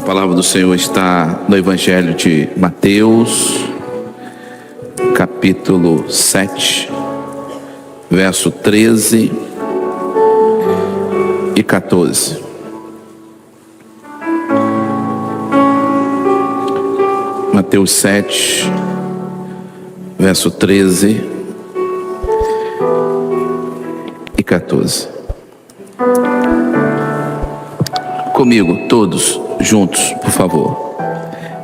palavra do Senhor está no Evangelho de Mateus, capítulo 7, verso 13 e 14. Mateus 7, verso 13 e 14. Comigo, todos juntos, por favor.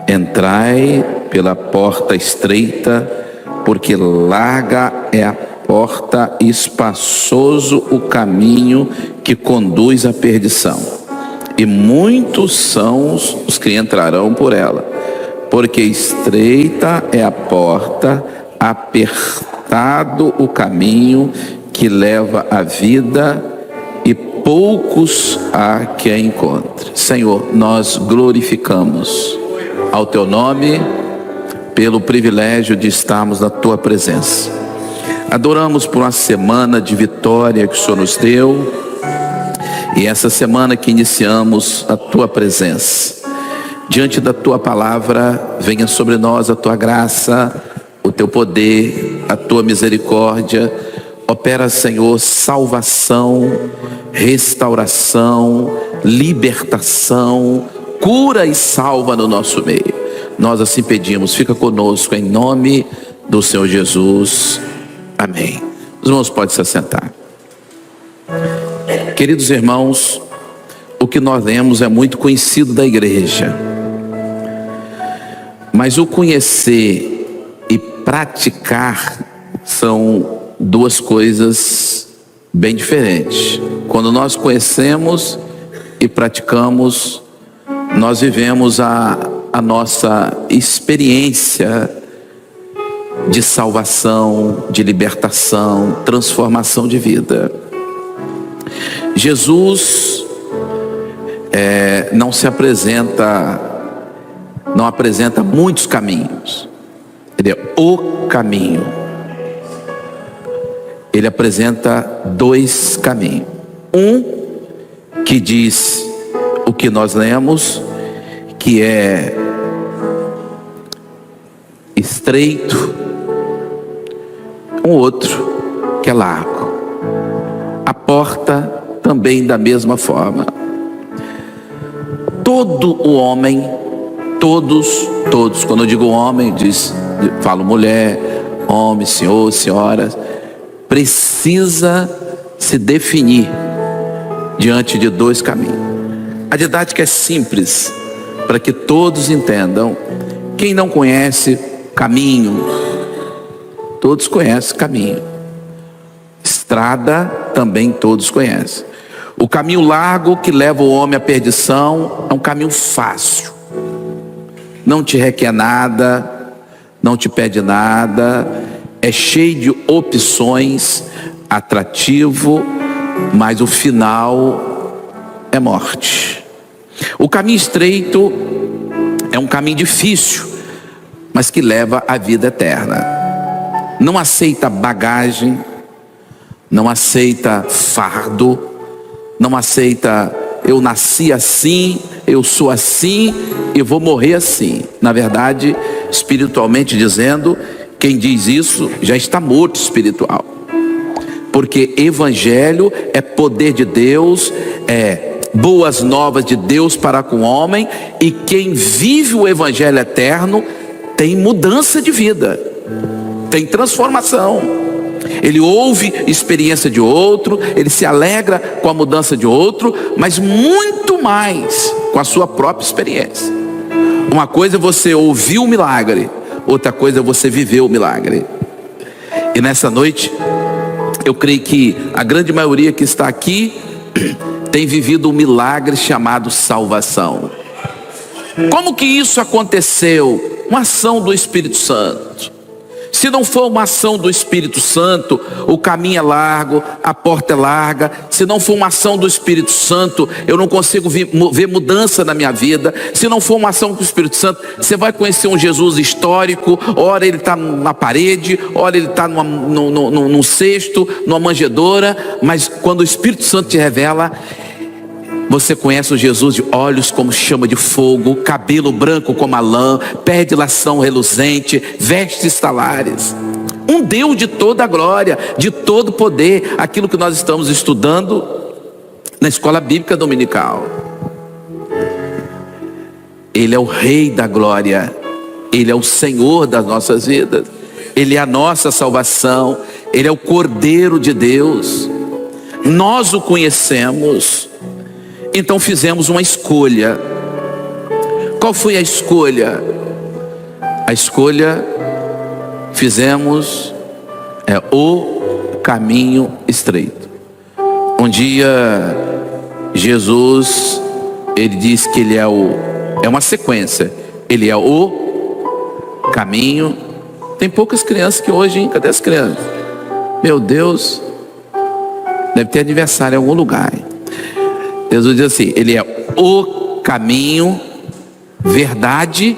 Entrai pela porta estreita, porque larga é a porta e espaçoso o caminho que conduz à perdição. E muitos são os que entrarão por ela. Porque estreita é a porta, apertado o caminho que leva à vida, e poucos há que a encontre. Senhor, nós glorificamos ao Teu nome pelo privilégio de estarmos na Tua presença. Adoramos por uma semana de vitória que o Senhor nos deu, e essa semana que iniciamos a Tua presença. Diante da Tua palavra, venha sobre nós a Tua graça, o Teu poder, a Tua misericórdia. Opera, Senhor, salvação, restauração, libertação, cura e salva no nosso meio. Nós assim pedimos, fica conosco em nome do Senhor Jesus. Amém. Os irmãos podem se assentar. Queridos irmãos, o que nós lemos é muito conhecido da igreja. Mas o conhecer e praticar são duas coisas bem diferentes. Quando nós conhecemos e praticamos, nós vivemos a nossa experiência de salvação, de libertação, transformação de vida. Jesus não apresenta muitos caminhos. Ele é o caminho. Ele apresenta dois caminhos. Um que diz o que nós lemos, que é estreito. Um outro que é largo. A porta também da mesma forma. Todo o homem, todos, quando eu digo homem, falo mulher, homem, senhor, senhora, precisa se definir diante de dois caminhos. A didática é simples, para que todos entendam. Quem não conhece caminho, todos conhecem caminho. Estrada também todos conhecem. O caminho largo que leva o homem à perdição é um caminho fácil. Não te requer nada, não te pede nada, é cheio de opções, atrativo, mas o final é morte. O caminho estreito é um caminho difícil, mas que leva à vida eterna. Não aceita bagagem, não aceita fardo, não aceita eu nasci assim, eu sou assim e vou morrer assim. Na verdade, espiritualmente dizendo, quem diz isso já está morto espiritual. Porque evangelho é poder de Deus, é boas novas de Deus para com o homem, e quem vive o evangelho eterno tem mudança de vida, tem transformação. Ele ouve experiência de outro, ele se alegra com a mudança de outro, mas muito mais com a sua própria experiência. Uma coisa é você ouvir o milagre, outra coisa é você viver o milagre. E nessa noite, eu creio que a grande maioria que está aqui tem vivido um milagre chamado salvação. Como que isso aconteceu? Uma ação do Espírito Santo. Se não for uma ação do Espírito Santo, o caminho é largo, a porta é larga. Se não for uma ação do Espírito Santo, eu não consigo ver mudança na minha vida. Se não for uma ação do Espírito Santo, você vai conhecer um Jesus histórico. Ora ele está na parede, ora ele está num cesto, numa manjedoura. Mas quando o Espírito Santo te revela, Você conhece o Jesus de olhos como chama de fogo, cabelo branco como a lã, pé de lação reluzente, vestes talares. Um Deus de toda a glória, de todo o poder. Aquilo que nós estamos estudando na escola bíblica dominical. Ele é o Rei da glória. Ele é o Senhor das nossas vidas. Ele é a nossa salvação. Ele é o Cordeiro de Deus. Nós o conhecemos. Então fizemos uma escolha. Qual foi a escolha? A escolha fizemos o caminho estreito. Um dia Jesus, ele diz que ele é uma sequência. Ele é o caminho. Tem poucas crianças que hoje, hein? Cadê as crianças? Meu Deus, deve ter aniversário em algum lugar, hein? Jesus diz assim: ele é o caminho, verdade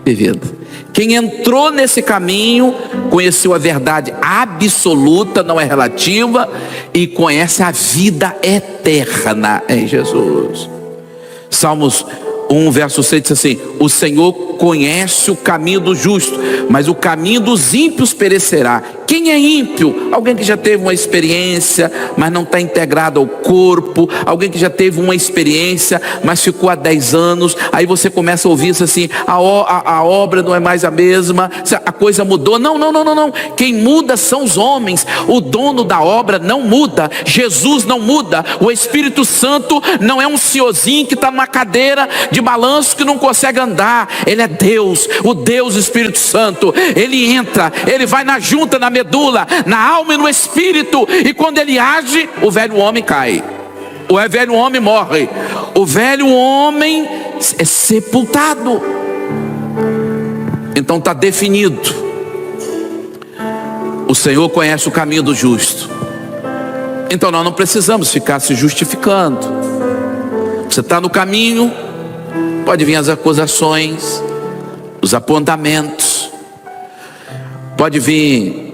e vida. Quem entrou nesse caminho conheceu a verdade absoluta, não é relativa, e conhece a vida eterna em Jesus. Salmos 1, verso 6 diz assim: o Senhor conhece o caminho do justo, mas o caminho dos ímpios perecerá. Quem é ímpio? Alguém que já teve uma experiência, mas não está integrado ao corpo. Alguém que já teve uma experiência, mas ficou há 10 anos. Aí você começa a ouvir isso assim: a obra não é mais a mesma, a coisa mudou. Não. Quem muda são os homens. O dono da obra não muda. Jesus não muda. O Espírito Santo não é um senhorzinho que está numa cadeira de balanço que não consegue andar. Ele é Deus, o Deus Espírito Santo. Ele entra, ele vai na junta, na medula, na alma e no espírito, e quando ele age, o velho homem cai, o velho homem morre, o velho homem é sepultado. Então está definido. O Senhor conhece o caminho do justo. Então nós não precisamos ficar se justificando. Você está no caminho, pode vir as acusações, os apontamentos, pode vir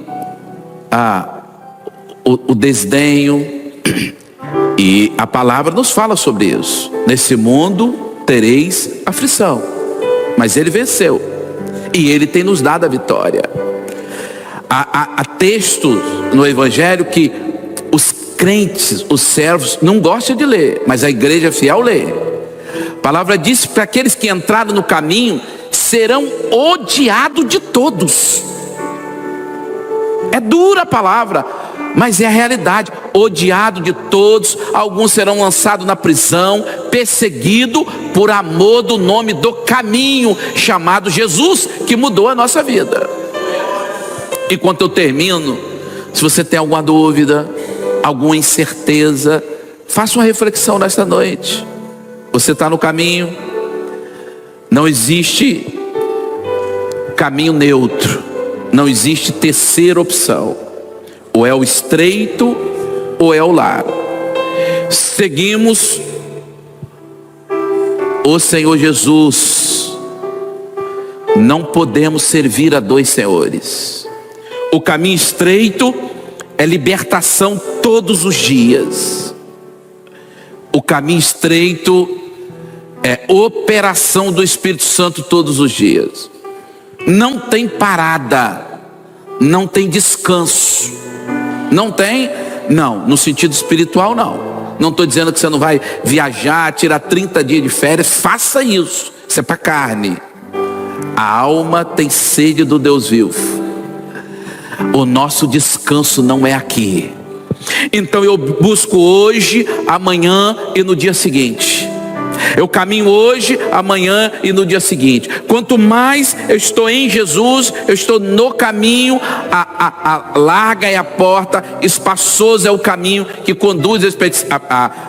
o desdenho, e a palavra nos fala sobre isso. Nesse mundo tereis aflição, mas ele venceu, e ele tem nos dado a vitória. Há textos no Evangelho que os crentes, os servos, não gostam de ler, mas a igreja fiel lê. A palavra diz que para aqueles que entraram no caminho serão odiados de todos. É dura a palavra, mas é a realidade. Odiado de todos. Alguns serão lançados na prisão, perseguidos por amor do nome do caminho chamado Jesus, que mudou a nossa vida. Enquanto eu termino, se você tem alguma dúvida, alguma incerteza, faça uma reflexão nesta noite. Você está no caminho. Não existe caminho neutro. Não existe terceira opção. Ou é o estreito, ou é o largo. Seguimos o Senhor Jesus. Não podemos servir a dois senhores. O caminho estreito é libertação todos os dias. O caminho estreito é operação do Espírito Santo todos os dias. Não tem parada, não tem descanso. Não tem? Não, no sentido espiritual não. Não estou dizendo que você não vai viajar, tirar 30 dias de férias. Faça isso, isso é para carne. A alma tem sede do Deus vivo. O nosso descanso não é aqui. Então eu busco hoje, amanhã e no dia seguinte. Eu caminho hoje, amanhã e no dia seguinte. Quanto mais eu estou em Jesus, eu estou no caminho. Larga é a porta, espaçoso é o caminho que conduz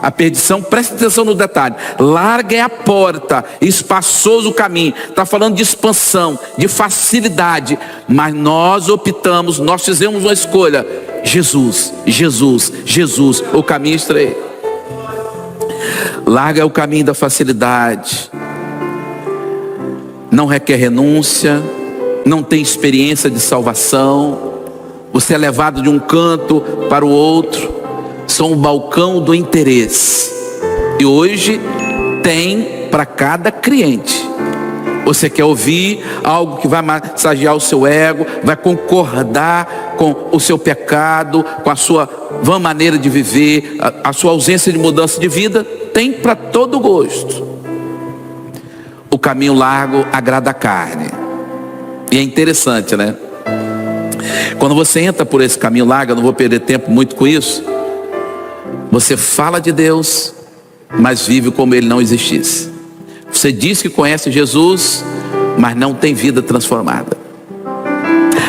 à perdição. Preste atenção no detalhe. Larga é a porta, espaçoso o caminho. Está falando de expansão, de facilidade. Mas nós optamos, nós fizemos uma escolha. Jesus, Jesus, Jesus, o caminho estreito. Larga é o caminho da facilidade. Não requer renúncia, não tem experiência de salvação. Você é levado de um canto para o outro. São o balcão do interesse. E hoje tem para cada cliente. Você quer ouvir algo que vai massagear o seu ego, vai concordar com o seu pecado, com a sua vã maneira de viver, a sua ausência de mudança de vida? Tem para todo gosto. O caminho largo agrada a carne. E é interessante, né? Quando você entra por esse caminho largo, eu não vou perder tempo muito com isso. Você fala de Deus, mas vive como ele não existisse. Você diz que conhece Jesus, mas não tem vida transformada.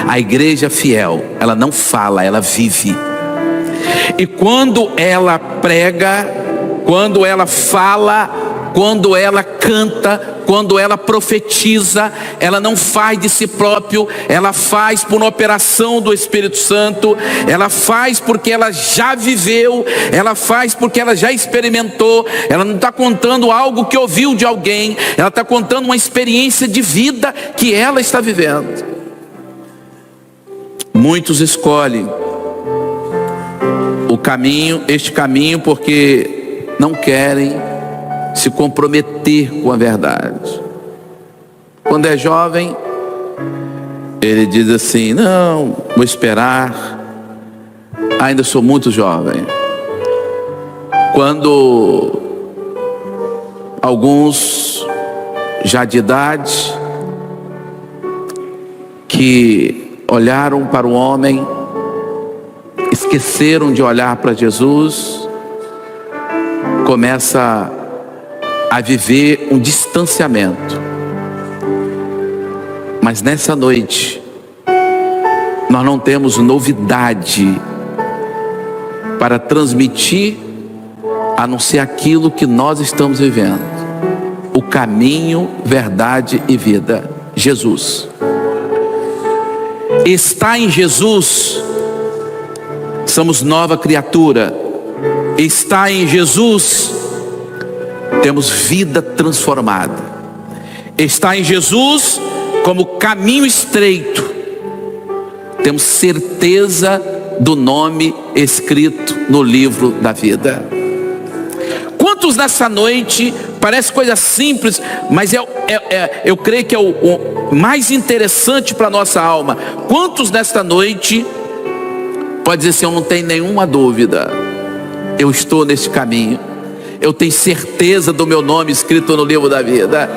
A igreja fiel, ela não fala, ela vive. E quando ela prega, quando ela fala, quando ela canta, quando ela profetiza, ela não faz de si próprio, ela faz por uma operação do Espírito Santo, ela faz porque ela já viveu, ela faz porque ela já experimentou. Ela não está contando algo que ouviu de alguém, ela está contando uma experiência de vida que ela está vivendo. Muitos escolhem este caminho porque não querem se comprometer com a verdade. Quando é jovem, ele diz assim: não, vou esperar, ainda sou muito jovem. Quando alguns já de idade, que olharam para o homem, esqueceram de olhar para Jesus, começa a viver um distanciamento. Mas nessa noite, nós não temos novidade para transmitir, a não ser aquilo que nós estamos vivendo: o caminho, verdade e vida, Jesus. Está em Jesus, somos nova criatura. Está em Jesus, temos vida transformada. Está em Jesus como caminho estreito, temos certeza do nome escrito no livro da vida. Quantos nessa noite, parece coisa simples, mas eu creio que é o mais interessante para a nossa alma. Quantos nesta noite pode dizer assim: eu não tenho nenhuma dúvida, eu estou nesse caminho, eu tenho certeza do meu nome escrito no livro da vida?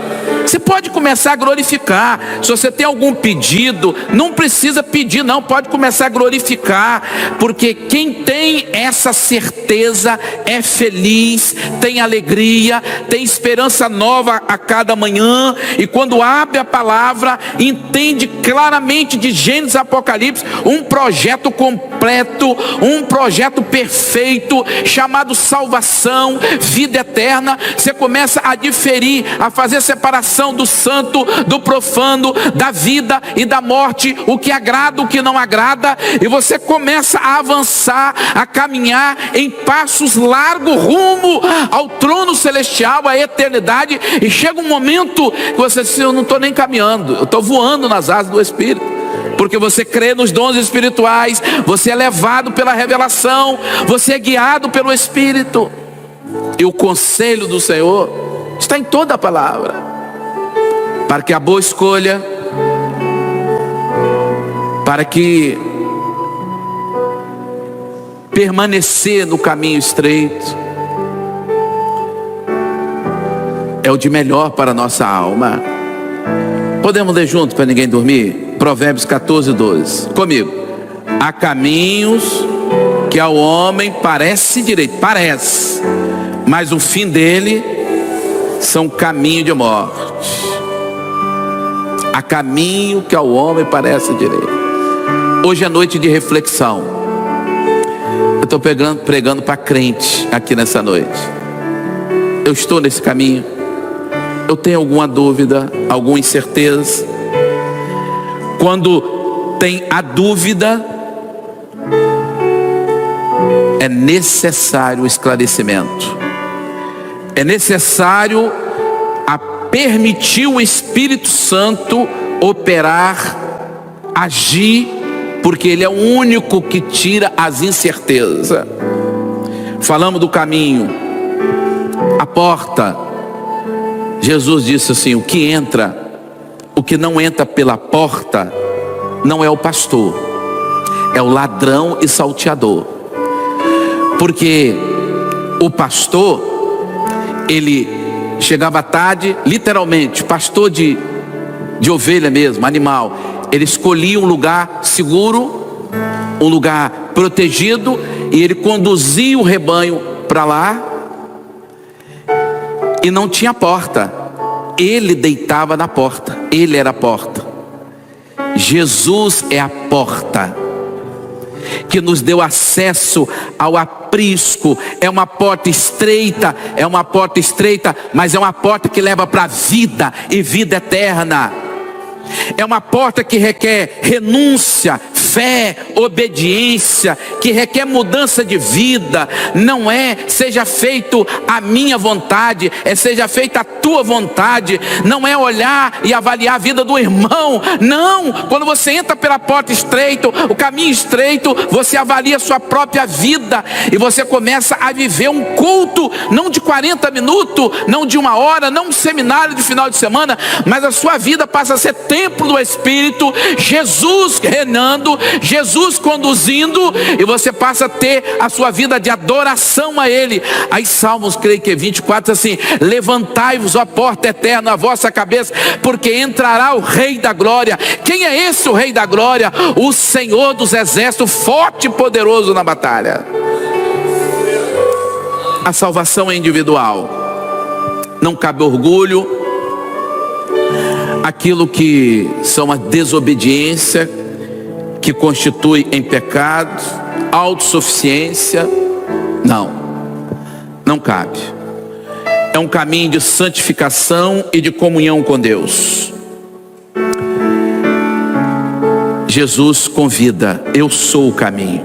Você pode começar a glorificar. Se você tem algum pedido, não precisa pedir não, pode começar a glorificar, porque quem tem essa certeza é feliz, tem alegria, tem esperança nova a cada manhã. E quando abre a palavra, entende claramente de Gênesis a Apocalipse um projeto completo, um projeto perfeito, chamado salvação, vida eterna. Você começa a diferir, a fazer separação do santo, do profano, da vida e da morte, o que agrada, o que não agrada, e você começa a avançar, a caminhar em passos largos rumo ao trono celestial, à eternidade. E chega um momento que você diz: eu não estou nem caminhando, eu estou voando nas asas do Espírito, porque você crê nos dons espirituais, você é levado pela revelação, você é guiado pelo Espírito. E o conselho do Senhor está em toda a palavra, para que a boa escolha, para que permanecer no caminho estreito é o de melhor para a nossa alma. Podemos ler junto para ninguém dormir? Provérbios 14:12. Comigo. Há caminhos que ao homem parece direito, parece, mas o fim dele são caminho de morte. Há caminho que ao homem parece direito. Hoje é noite de reflexão. Eu estou pregando para crente aqui nessa noite. Eu estou nesse caminho? Eu tenho alguma dúvida, alguma incerteza? Quando tem a dúvida, é necessário o esclarecimento. É necessário permitir o Espírito Santo operar, agir, porque Ele é o único que tira as incertezas. Falamos do caminho. A porta. Jesus disse assim: o que não entra pela porta não é o pastor, é o ladrão e salteador. Porque o pastor, ele chegava à tarde, literalmente, pastor de ovelha mesmo, animal, ele escolhia um lugar seguro, um lugar protegido, e ele conduzia o rebanho para lá, e não tinha porta, ele deitava na porta, ele era a porta. Jesus é a porta que nos deu acesso ao aprisco. É uma porta estreita, mas é uma porta que leva para a vida e vida eterna. É uma porta que requer renúncia, fé, obediência, que requer mudança de vida. Não é seja feito a minha vontade, é seja feita a tua vontade. Não é olhar e avaliar a vida do irmão. Não, quando você entra pela porta estreita, o caminho estreito, você avalia a sua própria vida e você começa a viver um culto, não de 40 minutos, não de 1 hora, não um seminário de final de semana, mas a sua vida passa a ser templo do Espírito, Jesus reinando, Jesus conduzindo, e você passa a ter a sua vida de adoração a Ele. Aí Salmos, creio que 24, assim: levantai-vos, ó porta eterna, a vossa cabeça, porque entrará o Rei da Glória. Quem é esse o Rei da Glória? O Senhor dos Exércitos, forte e poderoso na batalha. A salvação é individual, não cabe orgulho. Aquilo que são a desobediência, que constitui em pecado, autossuficiência, não cabe. É um caminho de santificação e de comunhão com Deus. Jesus convida: eu sou o caminho,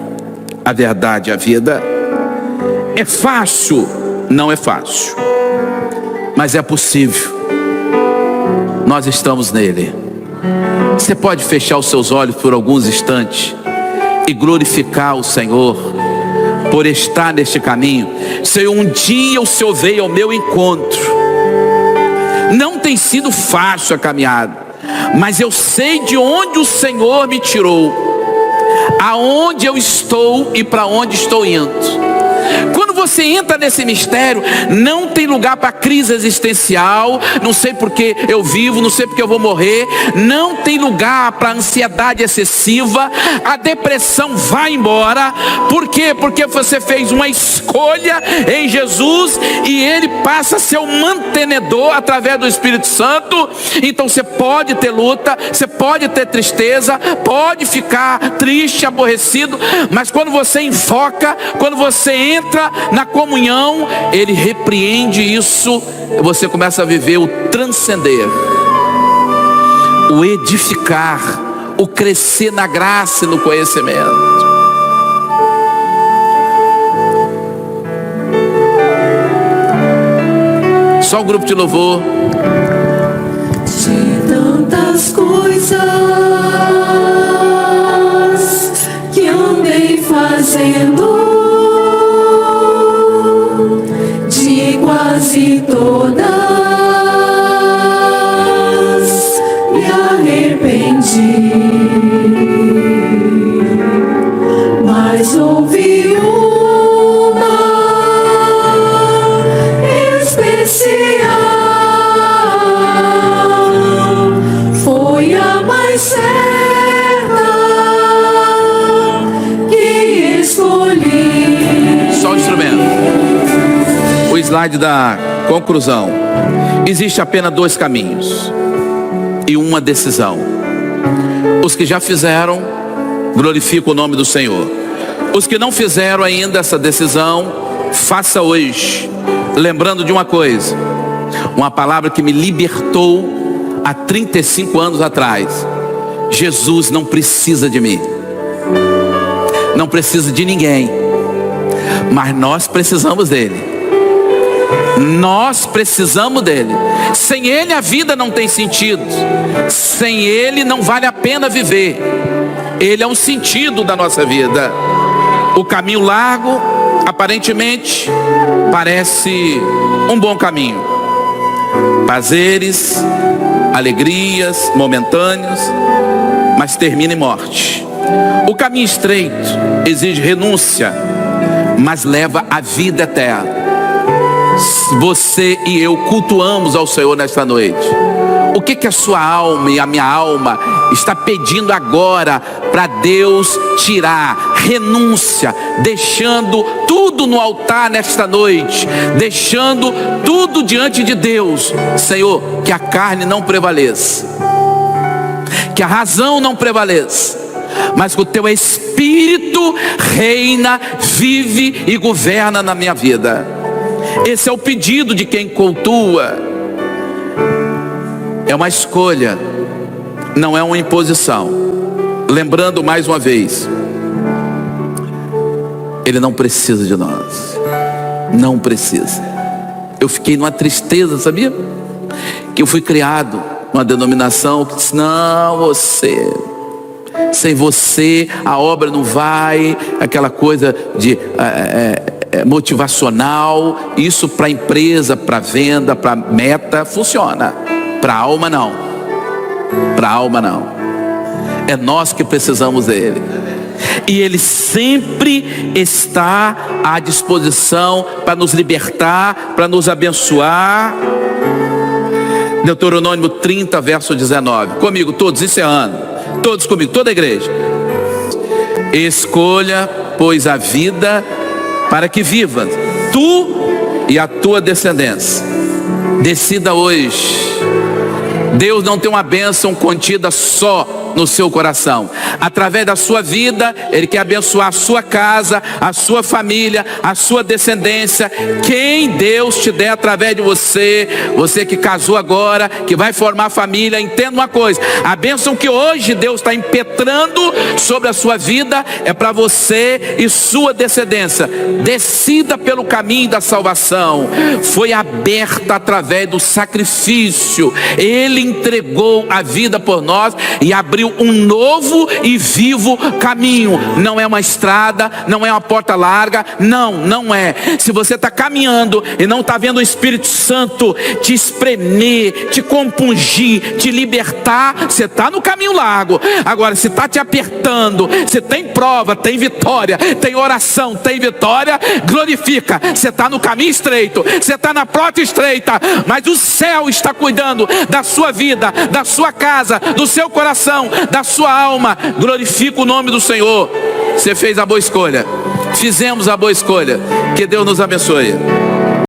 a verdade e a vida. É fácil? Não é fácil, mas é possível. Nós estamos nele. Você pode fechar os seus olhos por alguns instantes e glorificar o Senhor por estar neste caminho. Senhor, um dia o Senhor veio ao meu encontro. Não tem sido fácil a caminhada, mas eu sei de onde o Senhor me tirou, aonde eu estou e para onde estou indo. Quando você entra nesse mistério, não tem lugar para crise existencial. Não sei porque eu vivo, não sei porque eu vou morrer. Não tem lugar para ansiedade excessiva. A depressão vai embora. Por quê? Porque você fez uma escolha em Jesus e Ele passa a ser o mantenedor através do Espírito Santo. Então você pode ter luta, você pode ter tristeza, pode ficar triste, aborrecido, mas quando você invoca, quando você entra na comunhão, Ele repreende isso. Você começa a viver o transcender, o edificar, o crescer na graça e no conhecimento. Só o grupo de louvor. De tantas coisas que andei fazendo, de quase todas me arrependi, mas houve uma especial, foi a mais certa que escolhi. Só o instrumento. O slide da conclusão. Existe apenas 2 caminhos e uma decisão. Os que já fizeram, glorificam o nome do Senhor. Os que não fizeram ainda essa decisão, faça hoje, lembrando de uma coisa, uma palavra que me libertou há 35 anos atrás. Jesus não precisa de mim, não precisa de ninguém, mas nós precisamos dele. Nós precisamos dele. Sem ele a vida não tem sentido. Sem ele não vale a pena viver. Ele é o sentido da nossa vida. O caminho largo Aparentemente, parece um bom caminho. Prazeres, alegrias momentâneos, mas termina em morte. O caminho estreito exige renúncia, mas leva à vida eterna. Você e eu cultuamos ao Senhor nesta noite. O que a sua alma e a minha alma está pedindo agora para Deus tirar? Renúncia, deixando tudo no altar nesta noite, deixando tudo diante de Deus. Senhor, que a carne não prevaleça, que a razão não prevaleça, mas que o teu Espírito reina, vive e governa na minha vida. Esse é o pedido de quem cultua. É uma escolha, não é uma imposição. Lembrando mais uma vez, Ele não precisa de nós. Não precisa. Eu fiquei numa tristeza, sabia? Que eu fui criado numa denominação que disse: não, sem você a obra não vai. Aquela coisa de motivacional. Isso para empresa, para venda, para meta funciona. Para a alma não. Para a alma não. É nós que precisamos dele. E Ele sempre está à disposição para nos libertar, para nos abençoar. Deuteronômio 30, verso 19. Comigo, todos, encerrando. Todos comigo, toda a igreja. Escolha, pois, a vida para que vivas, tu e a tua descendência. Decida hoje. Deus não tem uma bênção contida só no seu coração. Através da sua vida, Ele quer abençoar a sua casa, a sua família, a sua descendência. Quem Deus te der através de você, você que casou agora, que vai formar família, entenda uma coisa: a bênção que hoje Deus está impetrando sobre a sua vida é para você e sua descendência. Decida pelo caminho da salvação. Foi aberta através do sacrifício. Ele entregou a vida por nós e abriu um novo e vivo caminho. Não é uma estrada, não é uma porta larga, não é. Se você está caminhando e não está vendo o Espírito Santo te espremer, te compungir, te libertar, você está no caminho largo. Agora, se está te apertando, se tem prova, tem vitória, tem oração, tem vitória, glorifica. Você está no caminho estreito, você está na porta estreita, mas o céu está cuidando da sua vida, da sua casa, do seu coração, da sua alma. Glorifica o nome do Senhor. Você fez a boa escolha. Fizemos a boa escolha. Que Deus nos abençoe.